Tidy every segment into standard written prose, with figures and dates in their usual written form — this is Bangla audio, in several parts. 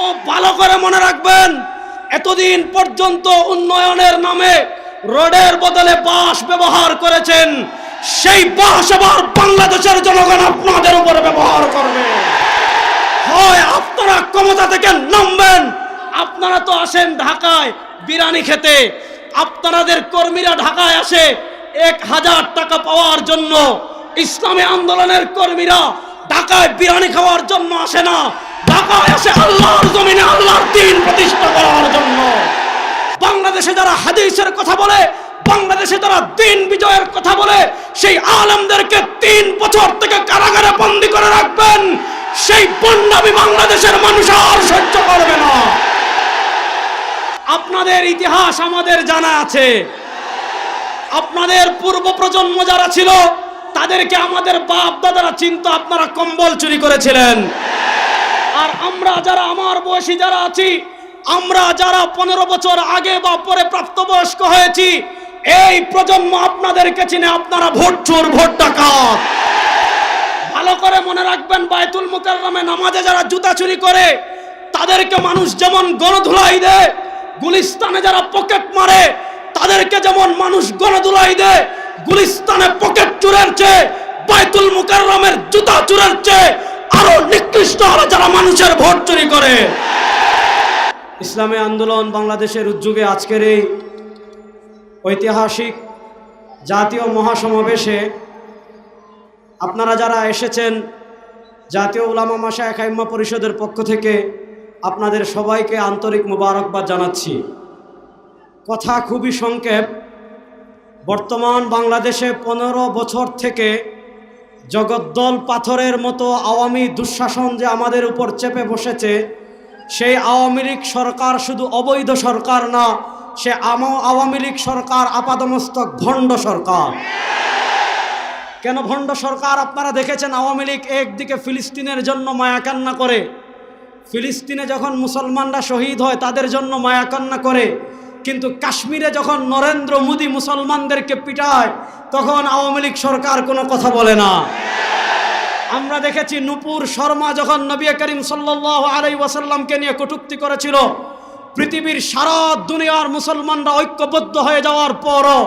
ও ভালো করে মনে রাখবেন, এতদিন পর্যন্ত উন্নয়নের নামে রোডের বদলে বাঁশ ব্যবহার করেছেন। সেই বাঁশ আবার বাংলাদেশের জনগণ আপনাদের উপরে ব্যবহার করবে। হয় আপনারা ক্ষমতা থেকে নামবেন। আপনারা তো আসেন ঢাকায় বিরিয়ানি খেতে, আপনাদের কর্মীরা ঢাকায় আসে 1000 টাকা পাওয়ার জন্য। ইসলামী আন্দোলনের কর্মীরা ঢাকায় বিরিয়ানি খাওয়ার জন্য আসে না, ঢাকায় আসে আল্লাহর জমিনে আল্লাহর দ্বীন প্রতিষ্ঠা করার জন্য। বাংলাদেশে যারা হাদিসের কথা বলে, বাংলাদেশে যারা দ্বীন বিজয়ের কথা বলে, সেই আলেমদেরকে 3 বছর থেকে কারাগারে বন্দী করে রাখবেন। সেই বন্যামি বাংলাদেশের মানুষ আর সহ্য করবে না। আপনাদের ইতিহাস আমাদের জানা আছে। আপনাদের পূর্ব প্রজন্ম যারা ছিল তাদেরকে আমাদের বাপ দাদারা চিনতো, আপনারা কম্বল চুরি করেছিলেন। আর আমরা যারা আমার বয়সী যারা আছি, আমরা যারা 15 বছর আগে বা পরে প্রাপ্তবয়স্ক হয়েছি, এই প্রজন্ম আপনাদেরকে চিনে। আপনারা ভোট চোর, ভোট ডাকাত। ভালো করে মনে রাখবেন, বায়তুল মুকাররমে নামাজে যারা জুতা চুরি করে তাদেরকে মানুষ যেমন গণধুলাই দেয়, গুলিস্তানে যারা পকেট মারে তাদেরকে যেমন মানুষ গণধুলাই দেয়, গুলিস্তানে পকেট চুরের চেয়ে বায়তুল মুকাররমের জুতা চুরের চেয়ে আরো নিকৃষ্ট হলো যারা মানুষের ভোট চুরি করে। ইসলামী আন্দোলন বাংলাদেশের উদ্যোগে আজকের এই ঐতিহাসিক জাতীয় মহাসমাবেশে আপনারা যারা এসেছেন, জাতীয় উলামা মাশায়েখ আইম্মা পরিষদের পক্ষ থেকে আপনাদের সবাইকে আন্তরিক মোবারকবাদ জানাচ্ছি। কথা খুবই সংক্ষেপ। বর্তমান বাংলাদেশে 15 বছর থেকে জগদ্দল পাথরের মতো আওয়ামী দুঃশাসন যে আমাদের উপর চেপে বসেছে, সেই আওয়ামী লীগ সরকার শুধু অবৈধ সরকার না, সে আওয়ামী লীগ সরকার আপাদমস্তক ভণ্ড সরকার। কেন ভণ্ড সরকার? আপনারা দেখেছেন আওয়ামী লীগ একদিকে ফিলিস্তিনের জন্য মায়াকান্না করে, ফিলিস্তিনে যখন মুসলমানরা শহীদ হয় তাদের জন্য মায়াকান্না করে, কিন্তু কাশ্মীরে যখন নরেন্দ্র মোদী মুসলমানদেরকে পিটায় তখন আওয়ামী লীগ সরকার কোনো কথা বলে না। আমরা দেখেছি নূপুর শর্মা যখন নবী করিম সাল্লাল্লাহু আলাইহি ওয়াসাল্লামকে নিয়ে কটূক্তি করেছিল, পৃথিবীর সারা দুনিয়ার মুসলমানরা ঐক্যবদ্ধ হয়ে যাওয়ার পরও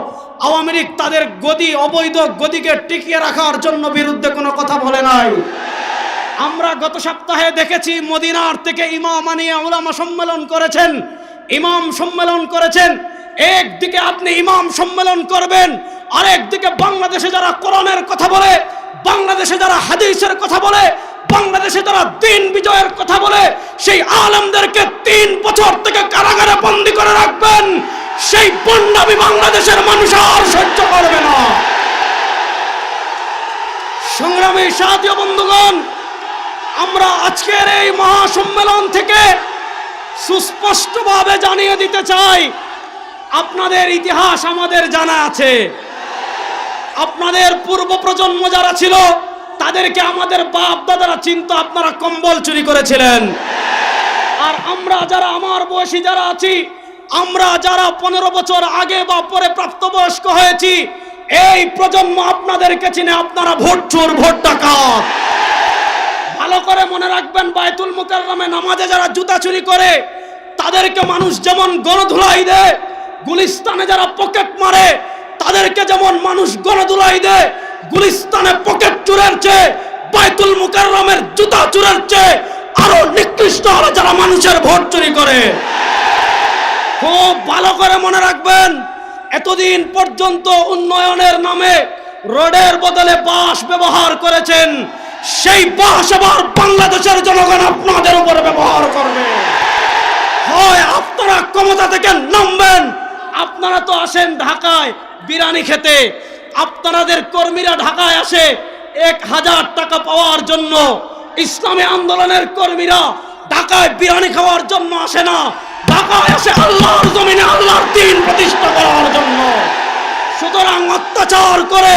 আওয়ামী লীগ তাদের গদি, অবৈধ গদিকে টিকিয়ে রাখার জন্য বিরুদ্ধে কোনো কথা বলে নাই। আমরা গত সপ্তাহে দেখেছি মদিনার থেকে ইমাম আনিয়ে উলামা সম্মেলন করেছেন, ইমাম সম্মেলন করেছেন। একদিকে আপনি ইমাম সম্মেলন করবেন, আরেকদিকে বাংলাদেশে যারা কোরআনের কথা বলে, বাংলাদেশে যারা হাদিসের কথা বলে, বাংলাদেশে যারা দ্বীন বিজয়ের কথা বলে, সেই আলেমদেরকে 3 বছর থেকে কারাগারে বন্দী করে রাখবেন। সেই বন্যামি বাংলাদেশের মানুষ আর সহ্য করবে না। সংগ্রামী সাথী বন্ধুগণ, আমরা আজকের এই মহাসম্মেলন থেকে সুস্পষ্টভাবে জানিয়ে দিতে চাই, আপনাদের ইতিহাস আমাদের জানা আছে। আপনাদের পূর্ব প্রজন্ম যারা ছিল তাদেরকে আমাদের বাপ দাদারা চিনতো, আপনারা কম্বল চুরি করেছিলেন। আর আমরা যারা আমার বয়সী যারা আছি, আমরা যারা 15 বছর আগে বা পরে প্রাপ্তবয়স্ক হয়েছি, এই প্রজন্ম আপনাদেরকে চিনে। আপনারা ভোট চোর, ভোট ডাকাত। ভালো করে মনে রাখবেন, বায়তুল মুকাররমে নামাজে যারা জুতা চুরি করে তাদেরকে মানুষ যেমন গণধুলাই দেয়, গুলিস্তানে যারা পকেট মারে তাদেরকে যেমন মানুষ গণধুলাই দেয়, গুলিস্তানে পকেট চুরের চেয়ে বায়তুল মুকাররমের জুতা চুরের চেয়ে আরো নিকৃষ্ট হলো যারা মানুষের ভোট চুরি করে। খুব ভালো করে মনে রাখবেন, এতদিন পর্যন্ত উন্নয়নের নামে রোডের বদলে বাঁশ ব্যবহার করেছেন। সেই বাঁশ আবার বাংলাদেশের জনগণ আপনাদের উপরে ব্যবহার করবে। হয় আপনারা ক্ষমতা থেকে নামবেন। আপনারা তো আসেন ঢাকায় বিরিয়ানি খেতে, আপনাদের কর্মীরা ঢাকায় আসে 1000 টাকা পাওয়ার জন্য। ইসলামী আন্দোলনের কর্মীরা ঢাকায় বিরিয়ানি খাওয়ার জন্য আসে না, ঢাকায় আসে আল্লাহর জমিনে আল্লাহর দ্বীন প্রতিষ্ঠা করার জন্য। সুতরাং অত্যাচার করে,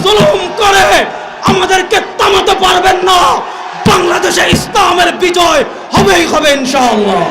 জুলুম করে আমাদেরকে থামাতে পারবেন না। বাংলাদেশে ইসলামের বিজয় হবেই হবে ইনশাআল্লাহ।